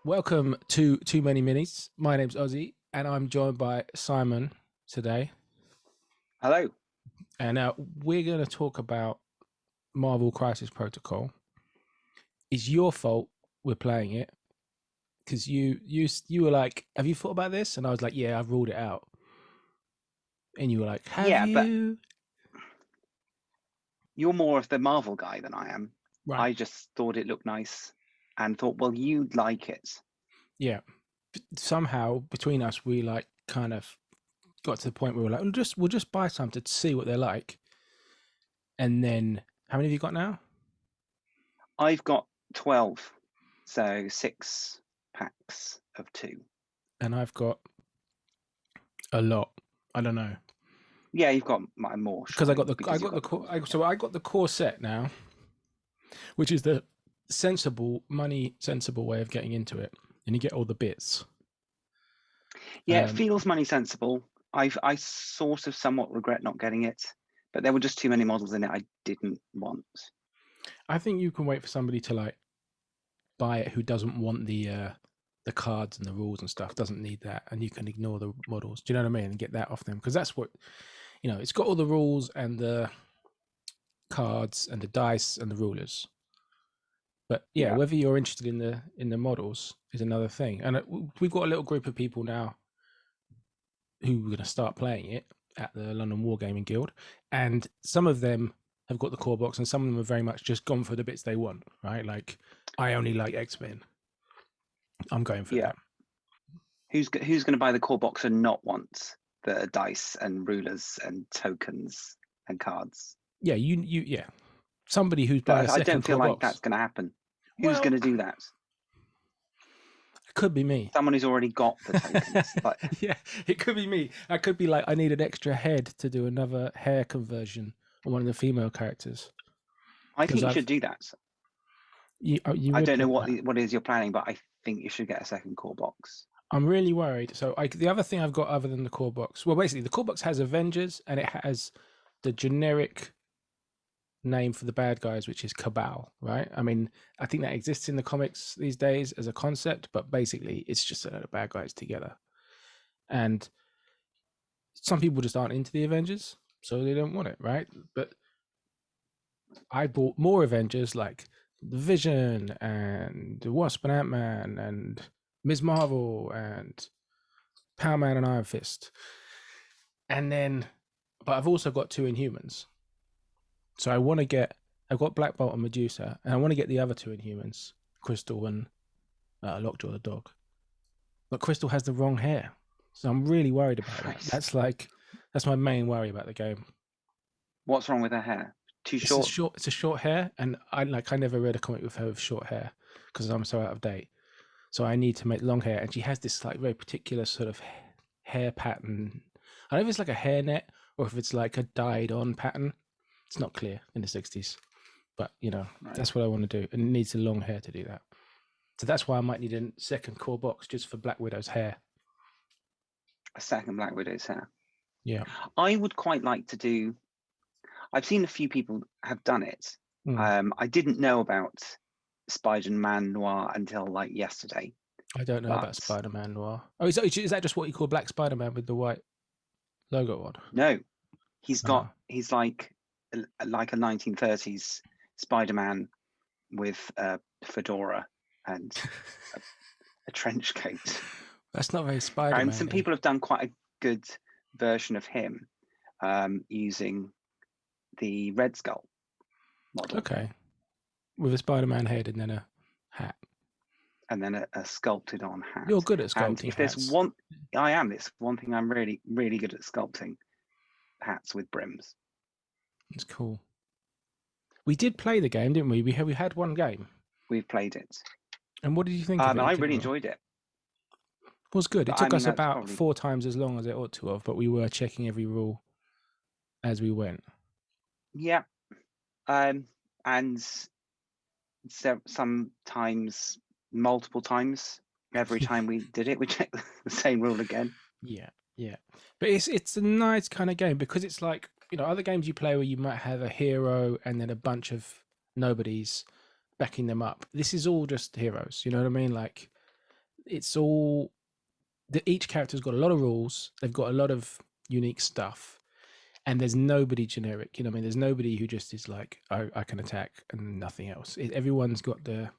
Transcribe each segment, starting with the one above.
Welcome to Too Many Minis. My name's Ozzy, and I'm joined by Simon today. Hello. And now we're going to talk about Marvel Crisis Protocol. It's your fault we're playing it because you were like, "Have you thought about this?" And I was like, "Yeah, I've ruled it out." And you were like, "Have Yeah, but you?" you're more of the Marvel guy than I am. Right? I just thought it looked nice and thought, well, you'd like it. Yeah. Somehow between us, we like kind of got to the point where we're like, we'll just buy something to see what they're like. And then, how many have you got now? I've got 12, so 6 packs of 2. And I've got a lot. I don't know. Yeah, you've got more, Because I got surely, the I because you've got the got the core, core. so I got the core set now, which is the sensible way of getting into it, and you get all the bits. Yeah, it feels money sensible. I sort of somewhat regret not getting it, but there were just too many models in it I didn't want. I think you can wait for somebody to like buy it who doesn't want the cards and the rules and stuff, doesn't need that, and you can ignore the models. Do you know what I mean? And get that off them because that's what it's got all the rules and the cards and the dice and the rulers. But yeah, Yeah. whether you're interested in the models is another thing. And we've got a little group of people now who are going to start playing it at the London Wargaming Guild, and some of them have got the core box, and some of them have very much just gone for the bits they want. Right, like I only like X-Men. I'm going for Yeah. that. Who's going to buy the core box and not want the dice and rulers and tokens and cards? Yeah, yeah. Somebody who's buying a I second don't feel core like box. that's going to happen. Who's Well, going to do that? it could be me. Someone who's already got the tokens. Like, Yeah, it could be me. I could be like, I need an extra head to do another hair conversion on one of the female characters I because think you should I've do that. you I would don't know do that. what is you're planning, but I think you should get a second core box. I'm really worried. So the other thing I've got other than the core box, well, basically the core box has Avengers and it has the generic name for the bad guys, which is Cabal, right? I mean, I think that exists in the comics these days as a concept, but basically it's just a lot of bad guys together. And some people just aren't into the Avengers, so they don't want it, right? But I bought more Avengers like the Vision and the Wasp and Ant-Man and Ms. Marvel and Power Man and Iron Fist. And then, but I've also got two Inhumans. So I've got Black Bolt and Medusa, and I want to get the other two Inhumans, Crystal and Lockjaw the dog. But Crystal has the wrong hair. So I'm really worried about that. That's my main worry about the game. What's wrong with her hair? Too short? It's a short hair, and I never read a comic with her with short hair because I'm so out of date. So I need to make long hair, and she has this like very particular sort of hair pattern. I don't know if it's like a hairnet or if it's like a dyed on pattern. It's not clear in the 60s, but Right. that's what I want to do, and it needs a long hair to do that. So that's why I might need a second core box just for Black Widow's hair. A second Black Widow's hair. Yeah. I would quite like to do. I've seen a few people have done it. I didn't know about Spider-Man Noir until like yesterday. I don't know about But Spider-Man Noir. Oh, is that just what you call Black Spider-Man with the white logo on? no, he's Oh. like a 1930s Spider-Man with a fedora and a trench coat. That's not very And some Spider-Man-y. people have done quite a good version of him using the Red Skull model. Okay. With a Spider-Man head and then a hat. And then a sculpted on hat. You're good at And sculpting if there's hats. one, I am. It's one thing I'm really, really good at sculpting hats with brims. It's cool. We did play the game, didn't we? We had one game. We've played it. And what did you think of it I in really general? enjoyed it. It was good. It But took I mean, us that's about probably 4 times as long as it ought to have, but we were checking every rule as we went. yeah. And sometimes multiple times. Every time we did it, we checked the same rule again. Yeah, yeah. But it's a nice kind of game because it's like, other games you play where you might have a hero and then a bunch of nobodies backing them up. This is all just heroes, you know what I mean? Like it's all each character's got a lot of rules. They've got a lot of unique stuff, and there's nobody generic. You know, what I mean, there's nobody who just is like, I can attack and nothing else. Everyone's got the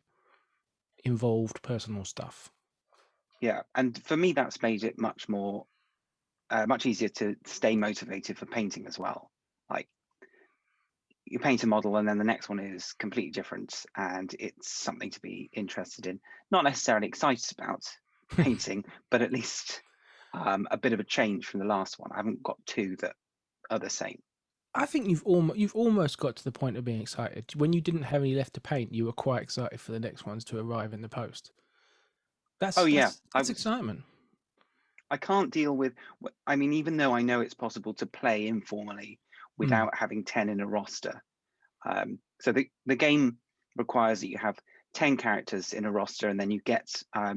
involved personal stuff. Yeah, and for me, that's made it much more, much easier to stay motivated for painting as well. Like, you paint a model and then the next one is completely different and it's something to be interested in. Not necessarily excited about painting, but at least a bit of a change from the last one. I haven't got two that are the same. I think you've almost got to the point of being excited. When you didn't have any left to paint, you were quite excited for the next ones to arrive in the post. Oh yeah, That's excitement. I can't deal with, I mean, even though I know it's possible to play informally without having 10 in a roster. So the game requires that you have 10 characters in a roster, and then you get a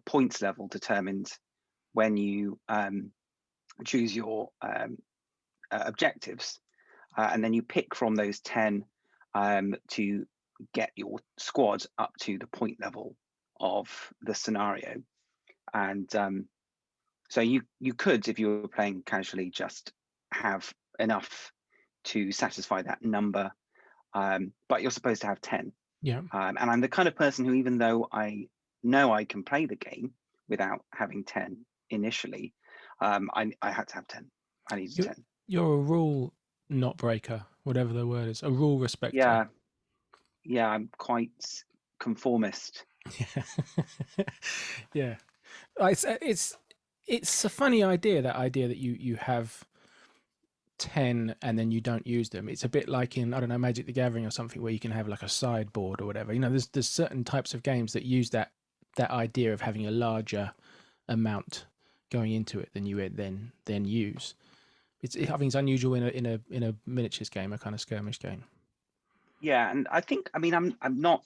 points level determined when you choose your objectives. And then you pick from those 10 to get your squad up to the point level of the scenario. And so you could, if you were playing casually, just have enough to satisfy that number, but you're supposed to have 10. Yeah. And I'm the kind of person who, even though I know I can play the game without having 10 initially, I had to have 10. I needed 10. You're a rule not breaker, whatever the word is, a rule respecter. Yeah, I'm quite conformist. Yeah. It's a funny idea, that idea that you have 10 and then you don't use them. It's a bit like in, I don't know, Magic the Gathering or something, where you can have like a sideboard or whatever. You know, there's certain types of games that use that idea of having a larger amount going into it than you would then use. I think it's unusual in a miniatures game, a kind of skirmish game. Yeah, and I think, I mean, I'm not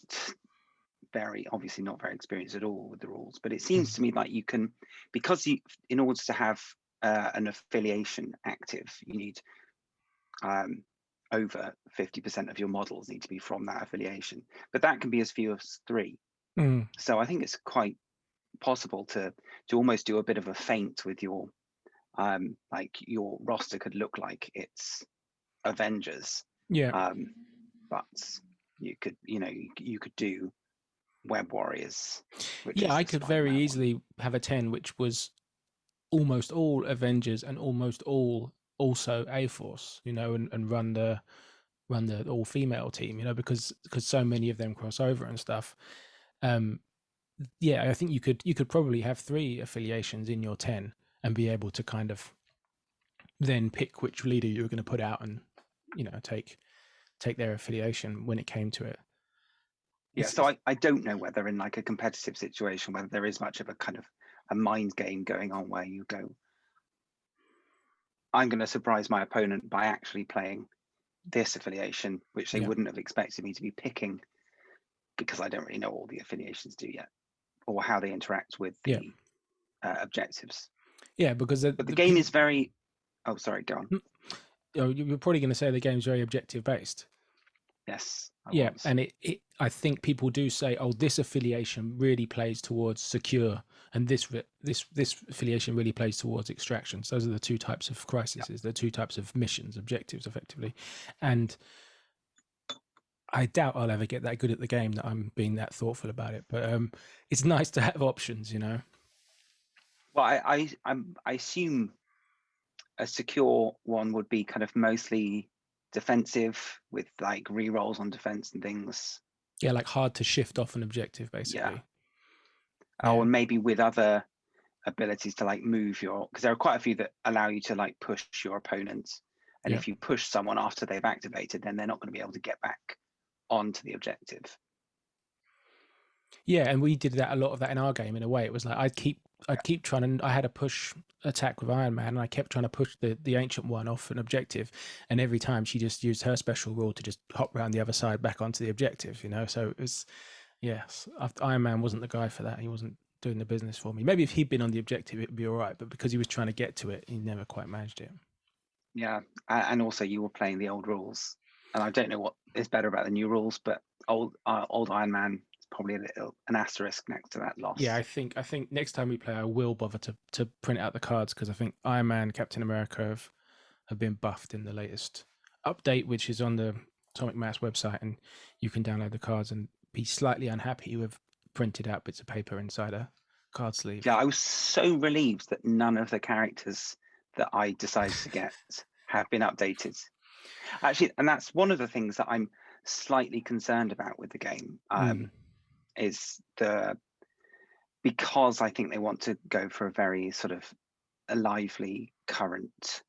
obviously not very experienced at all with the rules, but it seems to me like you can, because in order to have an affiliation active, you need over 50% of your models need to be from that affiliation, but that can be as few as 3. So I think it's quite possible to almost do a bit of a feint with your like your roster could look like it's Avengers, but you could do Web Warriors, which is I the could Spider-Man very one. easily have a 10 which was almost all Avengers and almost all also A-Force, you know, and run the all female team, you know, because so many of them cross over and stuff. I think you could probably have 3 affiliations in your 10 and be able to kind of then pick which leader you were going to put out and, you know, take their affiliation when it came to it. Yeah, so I don't know whether in like a competitive situation, whether there is much of a kind of a mind game going on where you go, I'm going to surprise my opponent by actually playing this affiliation, which they wouldn't have expected me to be picking, because I don't really know all the affiliations do yet, or how they interact with the objectives. Yeah, because the game is very. Oh, sorry, go on. You're probably going to say the game's very objective based. Yes. And I think people do say, oh, this affiliation really plays towards secure, and this affiliation really plays towards extractions. Those are the 2 types of crises, the 2 types of missions, objectives, effectively. And I doubt I'll ever get that good at the game that I'm being that thoughtful about it. But it's nice to have options, you know. Well, I assume a secure one would be kind of mostly defensive with like re-rolls on defense and things. Yeah, like hard to shift off an objective, basically. Oh, and maybe with other abilities to like move because there are quite a few that allow you to like push your opponents, and if you push someone after they've activated, then they're not going to be able to get back onto the objective. Yeah, and we did that, a lot of that in our game. In a way, it was like I'd keep trying to. I had a push attack with Iron Man, and I kept trying to push the ancient one off an objective, and every time she just used her special rule to just hop around the other side back onto the objective. You know, so it was, yes, Iron Man wasn't the guy for that. He wasn't doing the business for me. Maybe if he'd been on the objective, it'd be all right. But because he was trying to get to it, he never quite managed it. Yeah, and also you were playing the old rules, and I don't know what is better about the new rules, but old Iron Man is probably an asterisk next to that loss. Yeah, I think next time we play, I will bother to print out the cards, because I think Iron Man, Captain America have been buffed in the latest update, which is on the Atomic Mass website, and you can download the cards and be slightly unhappy with printed out bits of paper inside a card sleeve. Yeah, I was so relieved that none of the characters that I decided to get have been updated. Actually, and that's one of the things that I'm slightly concerned about with the game, is because I think they want to go for a very sort of a lively current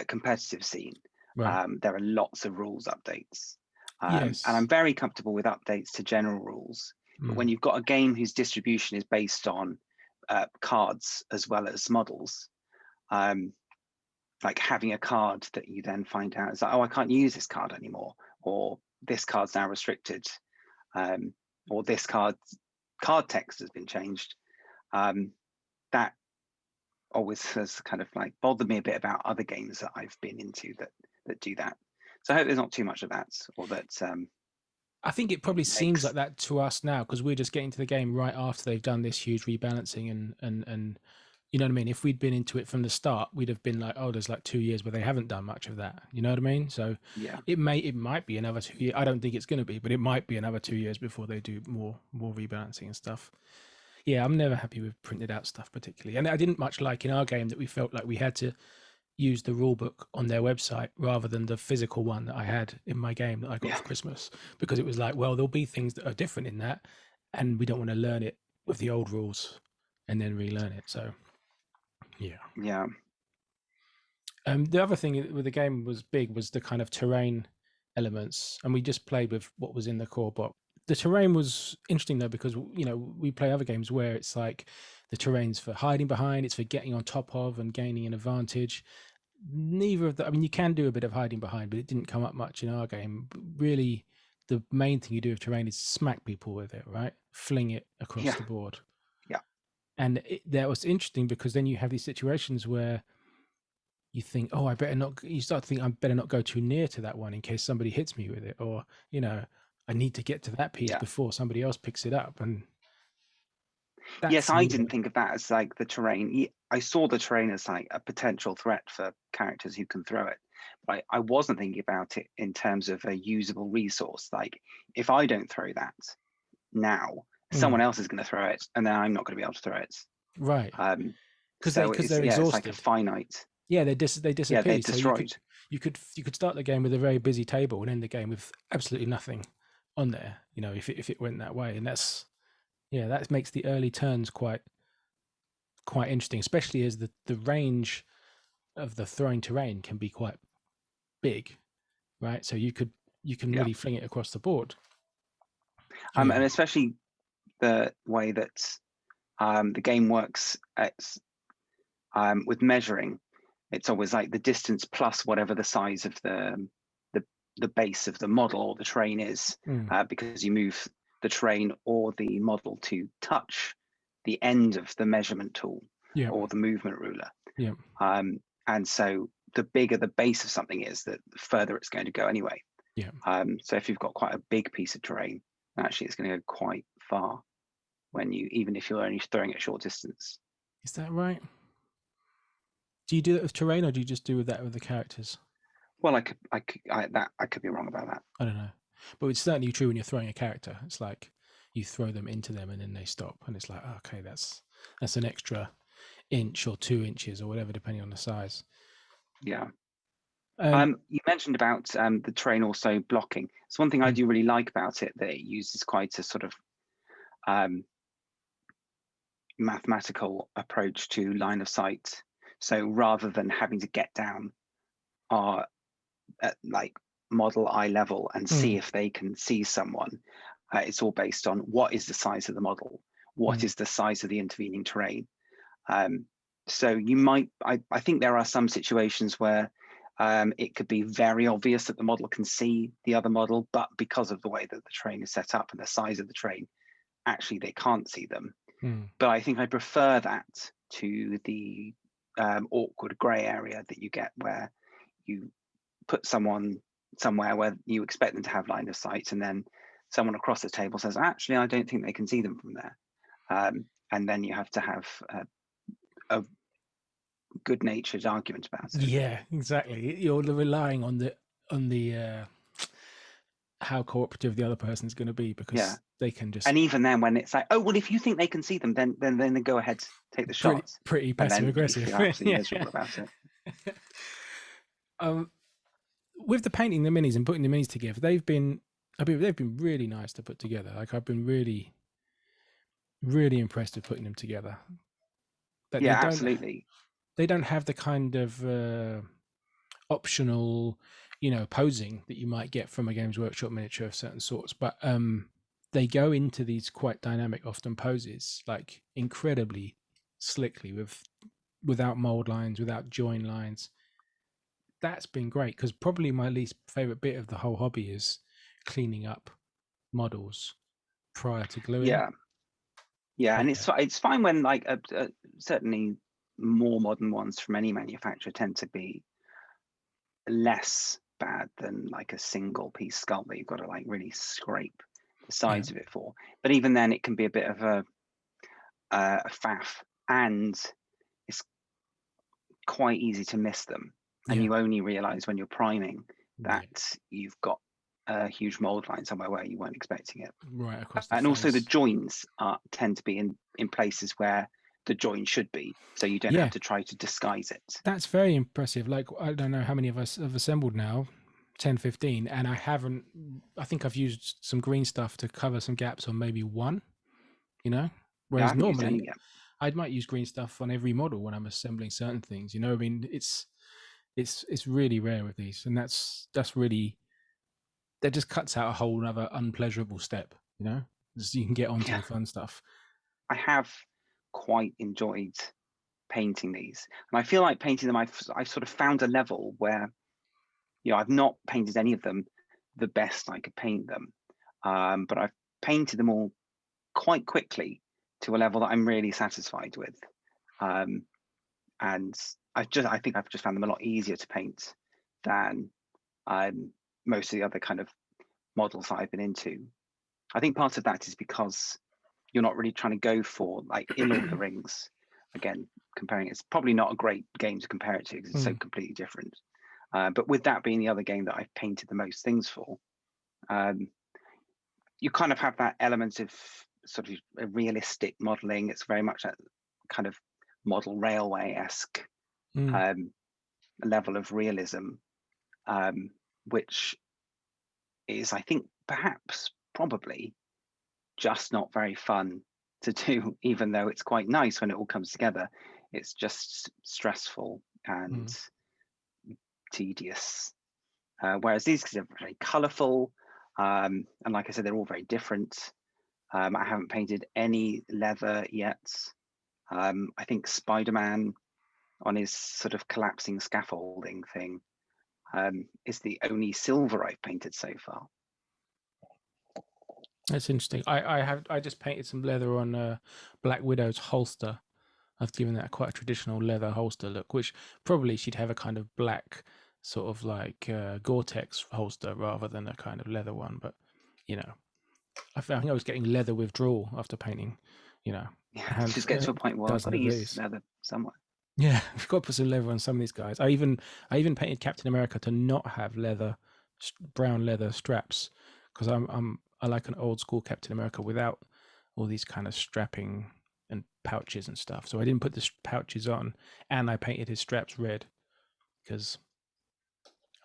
competitive scene. Right. There are lots of rules updates, and Yes. I'm very comfortable with updates to general rules. But when you've got a game whose distribution is based on cards as well as models, like having a card that you then find out is like, oh, I can't use this card anymore, or this card's now restricted, or this card text has been changed. That always has kind of like bothered me a bit about other games that I've been into that do that. So I hope there's not too much of that, or that I think it probably seems like that to us now, because we're just getting to the game right after they've done this huge rebalancing, and you know what I mean? If we'd been into it from the start, we'd have been like, oh, there's like 2 years where they haven't done much of that. You know what I mean? So yeah, it might be another 2 years. I don't think it's going to be, but it might be another 2 years before they do more rebalancing and stuff. Yeah, I'm never happy with printed out stuff particularly, and I didn't much like in our game that we felt like we had to use the rule book on their website rather than the physical one that I had in my game that I got for Christmas, because it was like, well, there'll be things that are different in that, and we don't want to learn it with the old rules and then relearn it. So yeah. The other thing with the game was the kind of terrain elements, and we just played with what was in the core box. The terrain was interesting though, because we play other games where it's like the terrain's for hiding behind, it's for getting on top of and gaining an advantage. Neither of that. I mean, you can do a bit of hiding behind, but it didn't come up much in our game. Really, the main thing you do with terrain is smack people with it, right? Fling it across the board. Yeah. And that was interesting, because then you have these situations where you think, oh, I better not. You start to think, I better not go too near to that one in case somebody hits me with it, or I need to get to that piece before somebody else picks it up. And yes, I didn't think of that as like the terrain. I saw the terrain as like a potential threat for characters who can throw it. But I wasn't thinking about it in terms of a usable resource. Like, if I don't throw that now, someone else is going to throw it, and then I'm not going to be able to throw it. Right. Because so they're exhausted. It's like a finite. Yeah, they disappear. Yeah, they're destroyed. So you could start the game with a very busy table and end the game with absolutely nothing on there. If it went that way, and that makes the early turns quite interesting, especially as the range of the throwing terrain can be quite big, right? So you can really fling it across the board. And especially the way that the game works with measuring. It's always like the distance plus whatever the size of the base of the model or the terrain is, because you move the terrain or the model to touch the end of the measurement tool or the movement ruler. Yeah. And so the bigger the base of something is, the further it's going to go anyway. Yeah. So if you've got quite a big piece of terrain, actually it's going to go quite far even if you're only throwing it short distance. Is that right? Do you do that with terrain, or do you just do that with the characters? Well, I could be wrong about that. I don't know, but it's certainly true when you're throwing a character. It's like you throw them into them and then they stop, and it's like, okay, that's an extra inch or 2 inches or whatever, depending on the size. Yeah. You mentioned about the terrain also blocking. It's one thing I do really like about it, that it uses quite a sort of mathematical approach to line of sight. So rather than having to get down at like model eye level and see if they can see someone, it's all based on what is the size of the model, what is the size of the intervening terrain. So you might, I think there are some situations where it could be very obvious that the model can see the other model, but because of the way that the terrain is set up and the size of the terrain, actually they can't see them. But I think I prefer that to the awkward grey area that you get, where you put someone somewhere where you expect them to have line of sight, and then someone across the table says, actually, I don't think they can see them from there. And then you have to have a good-natured argument about it. Yeah, exactly. You're relying on the how cooperative the other person is going to be, because they can just And even then, when it's like, oh well, if you think they can see them, then they go ahead, take the shots, pretty and passive then you aggressive. feel absolutely Yeah. miserable about it. With the painting the minis and putting the minis together, they've been really nice to put together. Like, I've been really, really impressed with putting them together. But Yeah, absolutely. they don't have the kind of optional, posing that you might get from a Games Workshop miniature of certain sorts. But they go into these quite dynamic, often poses, like incredibly slickly, without mold lines, without join lines. That's been great, because probably my least favorite bit of the whole hobby is cleaning up models prior to gluing. Yeah, and Yeah. it's fine when, like, certainly more modern ones from any manufacturer tend to be less bad than like a single piece sculpt that you've got to like really scrape the sides of it for. But even then, it can be a bit of a faff, and it's quite easy to miss them. And you only realize when you're priming that you've got a huge mold line somewhere where you weren't expecting it. Right across the And face. also the joins tend to be in places where the join should be, so you don't have to try to disguise it. That's very impressive. Like, I don't know how many of us have assembled now, 10, 15, and I think I've used some green stuff to cover some gaps on maybe one, whereas normally I might use green stuff on every model when I'm assembling certain things. I mean, it's really rare with these, and that's really, that just cuts out a whole other unpleasurable step, just so you can get onto the fun stuff. I have quite enjoyed painting these, and I feel like painting them, I've sort of found a level where, I've not painted any of them the best I could paint them, but I've painted them all quite quickly to a level that I'm really satisfied with, and I think I've just found them a lot easier to paint than most of the other kind of models that I've been into. I think part of that is because you're not really trying to go for like in Lord of the Rings. Again, comparing it's probably not a great game to compare it to because it's so completely different. But with that being the other game that I've painted the most things for, you kind of have that element of sort of a realistic modeling. It's very much that kind of model railway-esque level of realism, which is, I think, perhaps probably just not very fun to do, even though it's quite nice when it all comes together. It's just stressful and tedious. Whereas these are very colourful, and like I said, they're all very different. I haven't painted any leather yet. I think Spider-Man on his sort of collapsing scaffolding thing is the only silver I've painted so far. That's interesting. I just painted some leather on Black Widow's holster. I've given that quite a traditional leather holster look, which probably she'd have a kind of black sort of like Gore-Tex holster rather than a kind of leather one. But I think I was getting leather withdrawal after painting. Yeah, just get to a point where I've got to use leather somewhere. Yeah, we've got to put some leather on some of these guys. I even painted Captain America to not have brown leather straps, because I like an old school Captain America without all these kind of strapping and pouches and stuff. So I didn't put the pouches on, and I painted his straps red because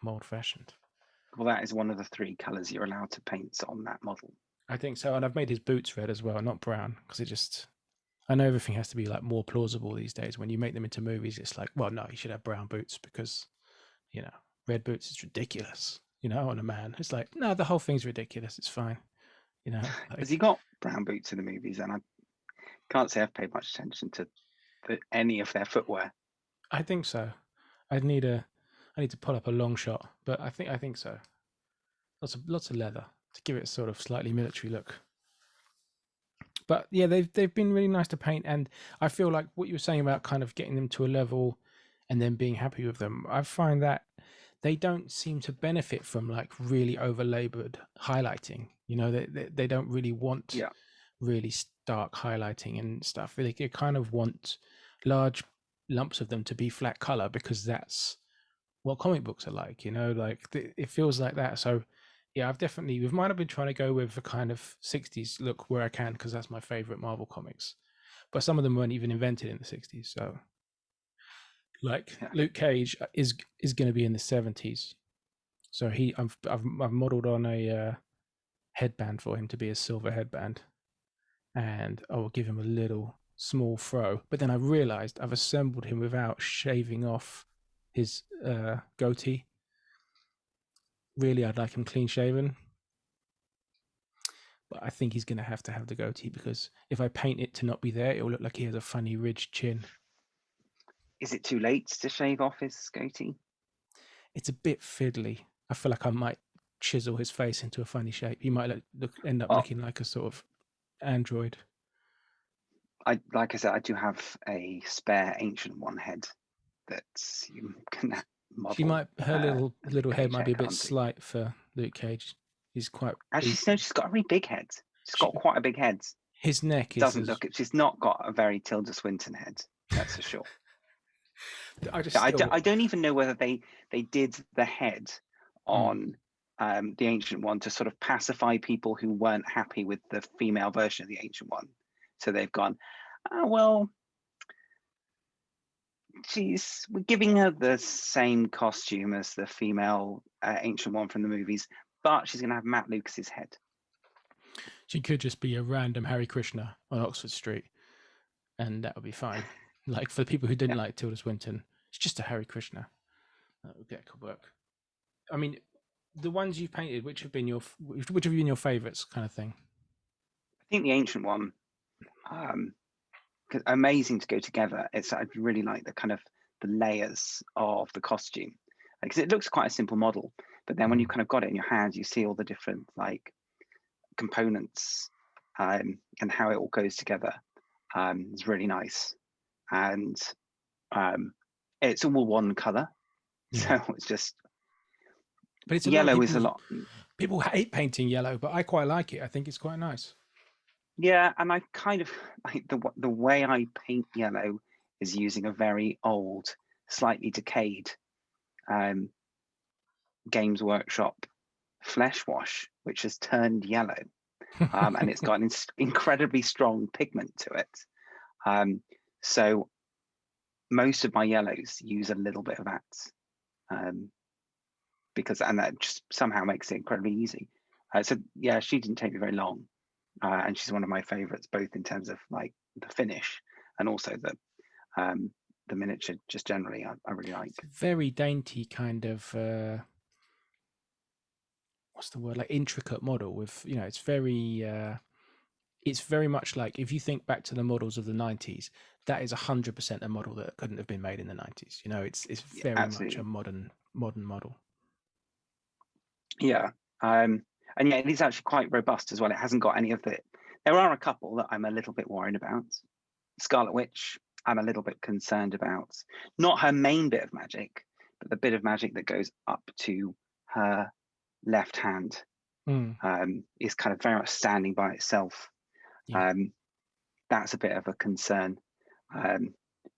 I'm old fashioned. Well, that is one of the 3 colors you're allowed to paint on that model. I think so, and I've made his boots red as well, not brown, because I know everything has to be like more plausible these days. When you make them into movies, it's like, well, no, you should have brown boots because, red boots is ridiculous, on a man. It's like, no, the whole thing's ridiculous. It's fine. Has he got brown boots in the movies? And I can't say I've paid much attention to any of their footwear. I think so. I need to pull up a long shot, but I think so. Lots of leather to give it a sort of slightly military look. But yeah, they've been really nice to paint, and I feel like what you were saying about kind of getting them to a level and then being happy with them, I find that they don't seem to benefit from like really over labored highlighting. You know, they don't really want Yeah. really stark highlighting and stuff. They kind of want large lumps of them to be flat color because that's what comic books are like, you know, like it feels like that. So yeah, I've definitely, with mine, I've been trying to go with a kind of 60s look where I can, because that's my favorite Marvel comics. But some of them weren't even invented in the 60s. So like Yeah. Luke Cage is going to be in the 70s. So I've modeled on a headband for him to be a silver headband, and I will give him a little small fro. But then I realized I've assembled him without shaving off his goatee. Really, I'd like him clean shaven, but I think he's going to have the goatee, because if I paint it to not be there, it will look like he has a funny ridged chin. Is it too late to shave off his goatee? It's a bit fiddly. I feel like I might chisel his face into a funny shape. He might end up Well, looking like a sort of android. like I said, I do have a spare Ancient One head that you can She model might, her little Luke head Cage might be a head bit onto. slight for Luke Cage. He's quite Actually, no, beefy. she's got a really big head. She's got She, quite a big head. his neck is Doesn't as. look it. She's not got a very Tilda Swinton head. That's for sure. I just still. I don't even know whether they did the head Hmm. on the Ancient One to sort of pacify people who weren't happy with the female version of the Ancient One. So they've gone, oh, well, we're giving her the same costume as the female Ancient One from the movies, but she's going to have Matt Lucas's head. She could just be a random Harry Krishna on Oxford Street, and that would be fine. Like for the people who didn't Yeah. like Tilda Swinton, it's just a Harry Krishna. That could work. I mean, the ones you've painted, which have been your favourites, kind of thing. I think the Ancient One, amazing to go together. I really like the kind of the layers of the costume, because it looks quite a simple model, but then when you kind of got it in your hands, you see all the different like components and how it all goes together. It's really nice, and it's all one color, Yeah, so it's just but it's a lot of yellow is a people's. lot. People hate painting yellow, but I quite like it. I think it's quite nice. Yeah, and I kind of like the way I paint yellow is using a very old, slightly decayed Games Workshop flesh wash, which has turned yellow, and it's got an incredibly strong pigment to it. So most of my yellows use a little bit of that, and that just somehow makes it incredibly easy. So yeah, she didn't take me very long, and she's one of my favorites, both in terms of like the finish and also the miniature. Just generally, I really like. Very dainty kind of. What's the word? Like intricate model with, you know, it's very much like, if you think back to the models of the 90s, that is 100% a model that couldn't have been made in the 90s. You know, it's Yeah, very much a absolutely. modern model. Yeah. And yeah, it is actually quite robust as well. It hasn't got any of the. There are a couple that I'm a little bit worried about. Scarlet Witch, I'm a little bit concerned about. Not her main bit of magic, but the bit of magic that goes up to her left hand is kind of very much standing by itself. Yeah. That's a bit of a concern.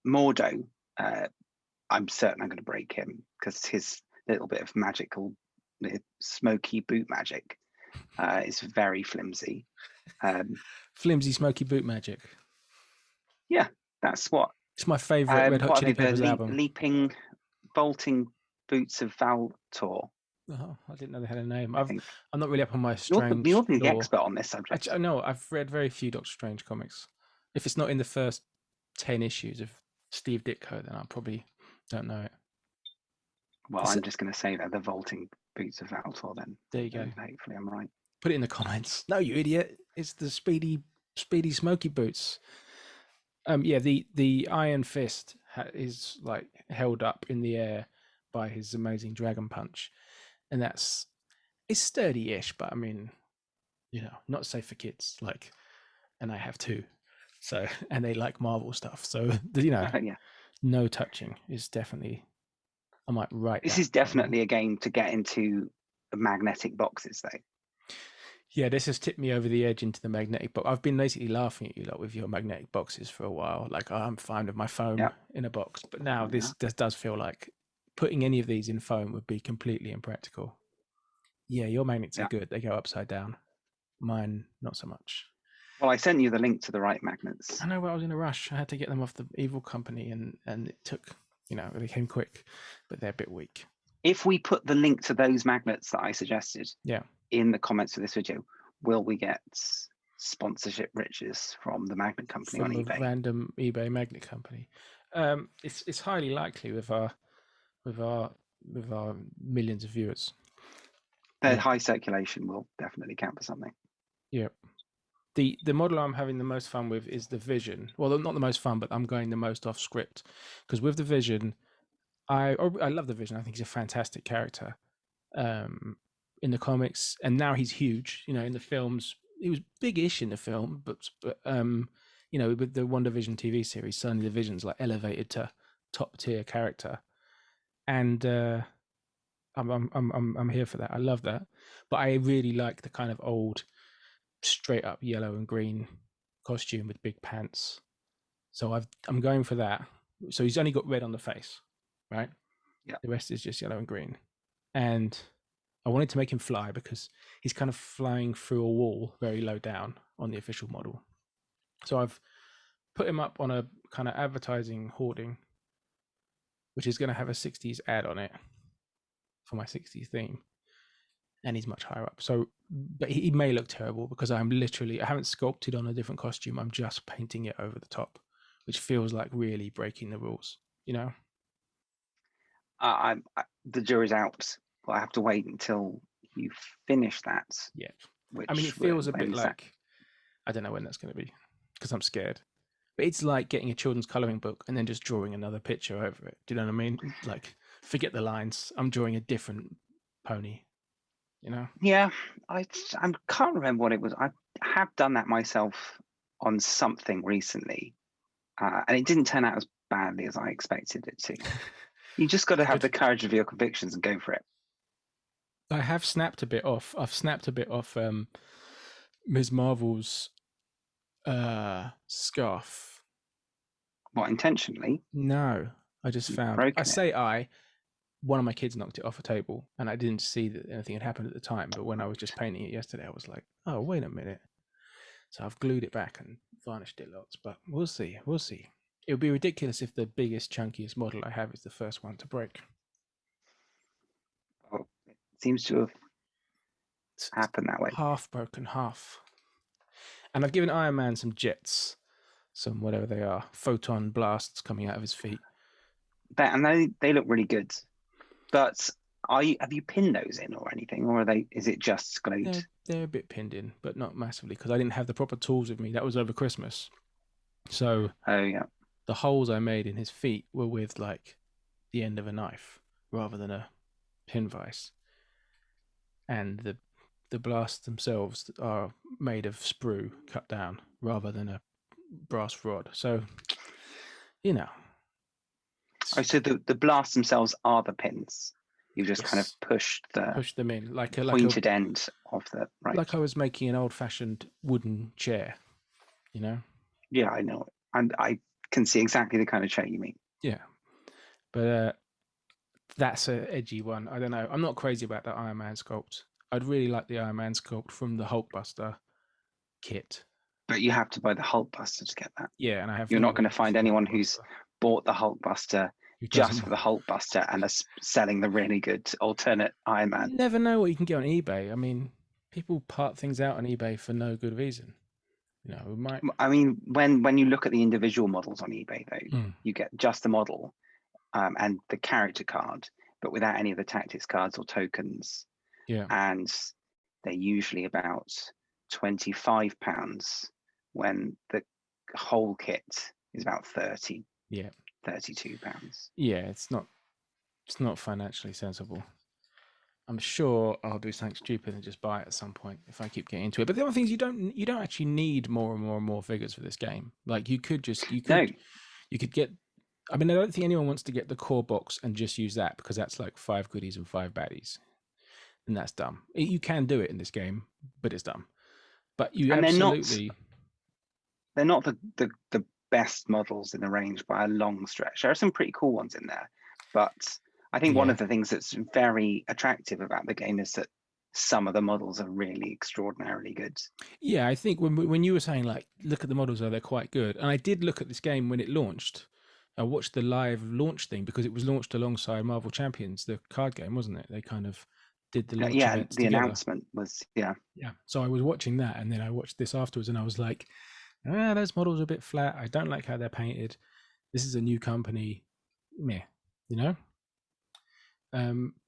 Mordo, I'm certain I'm going to break him because his little bit of magical smoky boot magic is very flimsy. Flimsy smoky boot magic. Yeah, that's what. It's my favorite Red Hot What Chili are they? Peppers The album. leaping, vaulting boots of Valtor, Oh, I didn't know they had a name. I think. I'm not really up on my You're Strange the lore. expert on this subject. I know I've read very few Doctor Strange comics. If it's not in the first 10 issues of Steve Ditko, then I probably don't know it. Well, I'm just going to say that the vaulting boots of Valtor. Then There you go. and hopefully I'm right. Put it in the comments. No, you idiot! It's the speedy smoky boots. Yeah, the Iron Fist is like held up in the air by his amazing dragon punch, and it's sturdy-ish, but I mean, you know, not safe for kids. Like, and I have two, so and they like Marvel stuff, so you know, Yeah. no touching is definitely I might write This that is definitely a game to get into magnetic boxes, though. Yeah, this has tipped me over the edge into the magnetic box. I've been basically laughing at you lot with your magnetic boxes for a while. Like, I'm fine with my foam Yeah. in a box, but now Yeah. this does feel like putting any of these in foam would be completely impractical. Yeah, your magnets are Yeah. good. They go upside down. Mine, not so much. Well, I sent you the link to the right magnets. I know, but I was in a rush. I had to get them off the evil company, and it took, they came quick, but they're a bit weak. If we put the link to those magnets that I suggested Yeah. in the comments of this video, will we get sponsorship riches from the magnet company From on a eBay? random eBay magnet company. It's highly likely with our millions of viewers. Their Yeah. high circulation will definitely count for something. Yeah. The model I'm having the most fun with is the Vision. Well, not the most fun, but I'm going the most off script, because with the Vision, I love the Vision. I think he's a fantastic character in the comics, and now he's huge. In the films, he was big-ish in the film, but with the WandaVision TV series, suddenly the Vision's like elevated to top tier character, and I'm here for that. I love that, but I really like the kind of old, straight up yellow and green costume with big pants. So I'm going for that. So he's only got red on the face, right? Yeah. The rest is just yellow and green, and I wanted to make him fly because he's kind of flying through a wall very low down on the official model. So I've put him up on a kind of advertising hoarding, which is going to have a 60s ad on it for my 60s theme. And he's much higher up. So, but he may look terrible because I haven't sculpted on a different costume. I'm just painting it over the top, which feels like really breaking the rules, The jury's out, but I have to wait until you finish that. Yeah. Which, I mean, it feels a bit when's like, that? I don't know when that's going to be because I'm scared. But it's like getting a children's coloring book and then just drawing another picture over it. Do you know what I mean? Like, forget the lines. I'm drawing a different pony, Yeah, I can't remember what it was. I have done that myself on something recently, and it didn't turn out as badly as I expected it to. You just got to have the courage of your convictions and go for it. I have snapped a bit off. I've snapped a bit off Ms. Marvel's scarf. What, intentionally? No, I just found. Broken I it. say one of my kids knocked it off a table, and I didn't see that anything had happened at the time. But when I was just painting it yesterday, I was like, "Oh, wait a minute." So I've glued it back and varnished it lots. But we'll see. We'll see. It would be ridiculous if the biggest, chunkiest model I have is the first one to break. Oh, it seems to have happened that way. Half broken, half. And I've given Iron Man some jets, some whatever they are, photon blasts coming out of his feet. And they look really good. But have you pinned those in or anything, or is it just glued? They're a bit pinned in, but not massively because I didn't have the proper tools with me. That was over Christmas. So yeah, the holes I made in his feet were with like the end of a knife rather than a pin vise. And the blasts themselves are made of sprue cut down rather than a brass rod. So, Oh, so the blasts themselves are the pins. You just kind of push them in like a pointed end of the right. Like I was making an old-fashioned wooden chair, Yeah, I know, and I can see exactly the kind of chair you mean. Yeah, but that's an edgy one. I don't know. I'm not crazy about that Iron Man sculpt. I'd really like the Iron Man sculpt from the Hulkbuster kit. But you have to buy the Hulkbuster to get that. Yeah, and I have. You're not going to find anyone who's bought the Hulkbuster just for the Hulkbuster and are selling the really good alternate Iron Man. You never know what you can get on eBay. I mean, people part things out on eBay for no good reason. We might. I mean, when you look at the individual models on eBay, though, you get just the model and the character card, but without any of the tactics cards or tokens. Yeah. And they're usually about £25 when the whole kit is about 30. Yeah. £32. Yeah, it's not financially sensible. I'm sure I'll do something stupid and just buy it at some point if I keep getting into it. But the other thing is you don't actually need more and more and more figures for this game. Like you could get I mean, I don't think anyone wants to get the core box and just use that, because that's like 5 goodies and 5 baddies, and that's dumb. You can do it in this game, but it's dumb. But you And absolutely, they're not the best models in the range by a long stretch. There are some pretty cool ones in there, but I think one yeah, of the things that's very attractive about the game is that some of the models are really extraordinarily good. yeah. I think when you were saying like, look at the models, they're quite good, and I did look at this game when it launched. I watched the live launch thing because it was launched alongside Marvel Champions, the card game, wasn't it? They kind of did the launch Yeah, events the together. announcement was, yeah. Yeah. So I was watching that, and then I watched this afterwards, and I was like, ah, those models are a bit flat. I don't like how they're painted. This is a new company, meh, you know.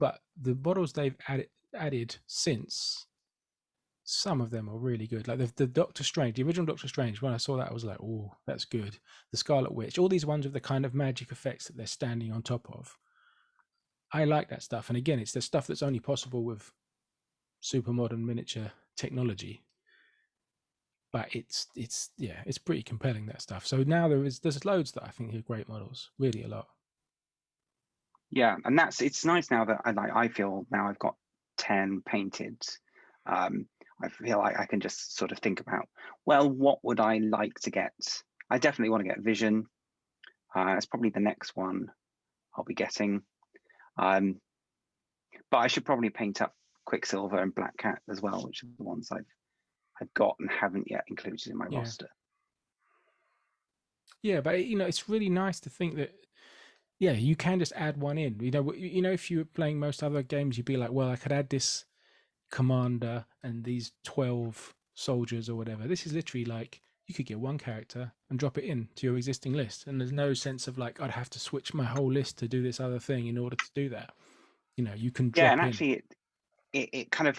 But the models they've added since, some of them are really good. Like the Doctor Strange, the original Doctor Strange. When I saw that, I was like, oh, that's good. The Scarlet Witch, all these ones with the kind of magic effects that they're standing on top of. I like that stuff. And again, it's the stuff that's only possible with super modern miniature technology. But it's pretty compelling, that stuff. So now there's loads that I think are great models, really a lot. Yeah, and it's nice now that I feel now I've got 10 painted. I feel like I can just sort of think about, well, what would I like to get? I definitely want to get Vision. It's probably the next one I'll be getting. But I should probably paint up Quicksilver and Black Cat as well, which are the ones I've got and haven't yet included in my Yeah. roster. Yeah, but it's really nice to think that, yeah, you can just add one in. If you were playing most other games, you'd be like, well, I could add this commander and these 12 soldiers or whatever. This is literally like you could get one character and drop it in to your existing list, and there's no sense of like I'd have to switch my whole list to do this other thing in order to do that. You can Yeah, and drop in. actually it kind of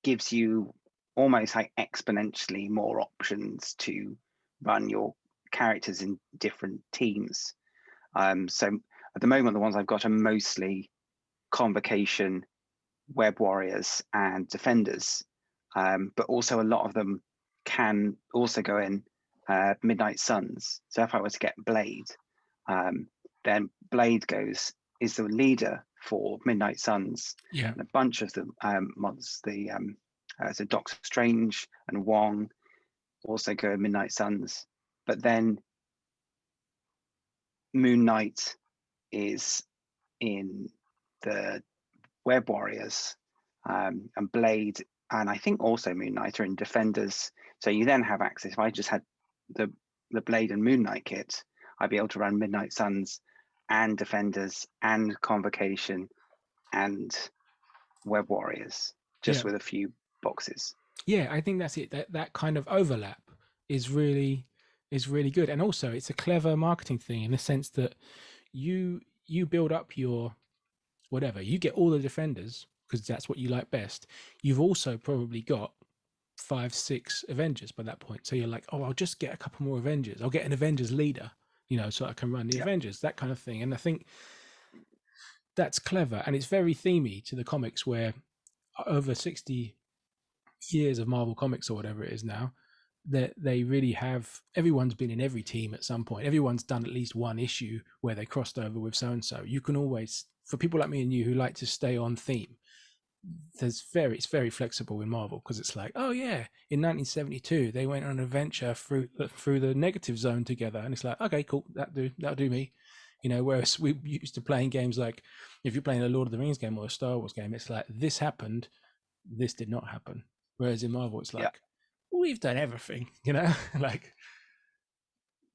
gives you almost like exponentially more options to run your characters in different teams. So at the moment, the ones I've got are mostly Convocation, Web Warriors, and Defenders, but also a lot of them can also go in Midnight Suns. So if I were to get Blade, then Blade is the leader for Midnight Suns, Yeah. and a bunch of the mods, so Doctor Strange and Wong also go in Midnight Suns, but then Moon Knight is in the Web Warriors, and Blade, and I think also Moon Knight are in Defenders. So you then have access. If I just had the Blade and Moon Knight kit, I'd be able to run Midnight Suns and Defenders and Convocation and Web Warriors Yeah. just with a few boxes. Yeah, I think that's it. That kind of overlap is really good. And also it's a clever marketing thing in the sense that you build up your whatever, you get all the defenders because that's what you like best. You've also probably got 5, 6 Avengers by that point. So you're like, oh, I'll just get a couple more Avengers. I'll get an Avengers leader, so I can run the Yeah. Avengers, that kind of thing. And I think that's clever, and it's very themey to the comics, where over 60 years of Marvel comics or whatever it is now, that they really have, everyone's been in every team at some point. Everyone's done at least one issue where they crossed over with so and so. You can always, for people like me and you who like to stay on theme, it's very flexible in Marvel, because it's like, oh yeah, in 1972 they went on an adventure through the negative zone together, and it's like, okay, cool, that'll do me. Whereas we used to playing games like, if you're playing a Lord of the Rings game or a Star Wars game, it's like, this happened, this did not happen. Whereas in Marvel, it's Yeah. like, we've done everything, like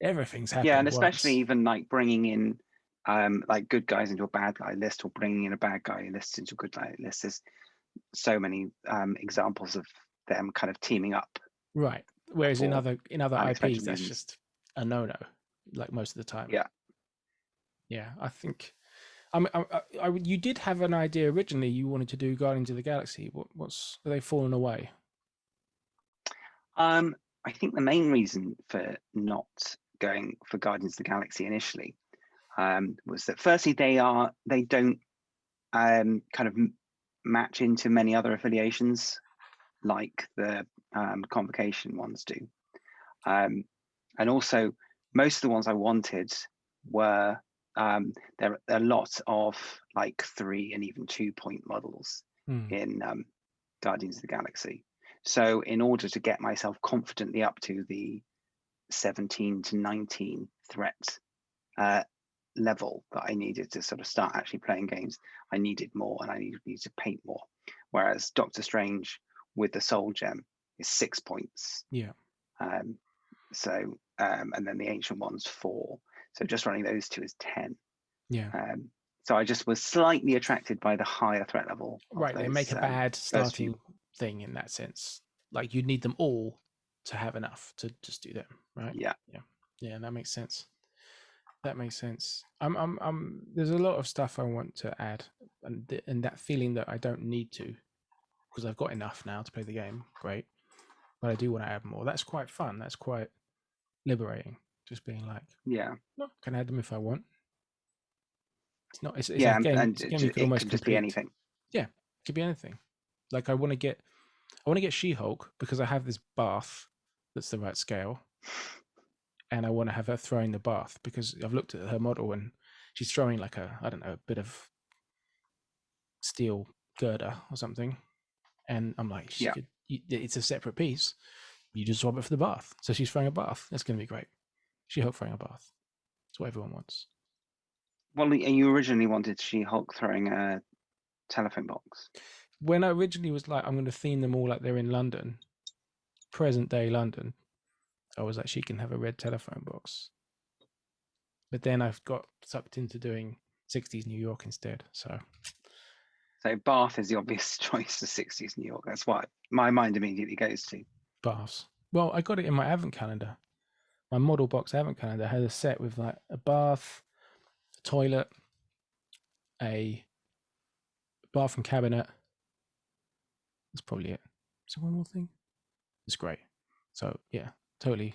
everything's Yeah, and happened especially once. even like bringing in like good guys into a bad guy list, or bringing in a bad guy list into a good guy list. There's so many examples of them kind of teaming up Right. Whereas in for other IPs, unexpected that's reasons. just a no-no, like most of the time. Yeah. Yeah, I think. You did have an idea originally. You wanted to do Guardians of the Galaxy. Are they fallen away? I think the main reason for not going for Guardians of the Galaxy initially was that firstly they don't kind of match into many other affiliations like the Convocation ones do, and also most of the ones I wanted were there are a lot of like 3 and even 2-point models Hmm. in Guardians of the Galaxy. So in order to get myself confidently up to the 17 to 19 threat level that I needed to sort of start actually playing games, I needed more, and I needed to paint more. Whereas Doctor Strange with the Soul Gem is 6 points. Yeah. And then the Ancient One's 4. So just running those two is 10. Yeah. So I just was slightly attracted by the higher threat level of Right. those. They make a bad those few. starting thing in that sense. Like you need them all to have enough to just do them, right? Yeah. Yeah, that makes sense. That makes sense. There's a lot of stuff I want to add, and that feeling that I don't need to, because I've got enough now to play the game. Great, but I do want to add more. That's quite fun. That's quite liberating. Just being like, Yeah. no, I can add them if I want. It's not. It's Yeah. a game. And It's a game you could it almost could just be complete. anything. Yeah, it could be anything. Like I want to get She-Hulk because I have this bath that's the right scale, and I want to have her throwing the bath because I've looked at her model and she's throwing like a, I don't know, a bit of steel girder or something, and I'm like, Yeah. it's a separate piece. You just swap it for the bath. So she's throwing a bath. That's going to be great. She-Hulk throwing a bath. That's what everyone wants. Well, you originally wanted She-Hulk throwing a telephone box. When I originally was like, I'm going to theme them all like they're in London, present day London, I was like, she can have a red telephone box. But then I've got sucked into doing 60s New York instead. So Bath is the obvious choice for 60s New York. That's what my mind immediately goes to. baths. Well, I got it in my advent calendar. My model box advent calendar had a set with like a bath, a toilet, a bathroom cabinet. That's probably it. Is there one more thing? It's great. So yeah, totally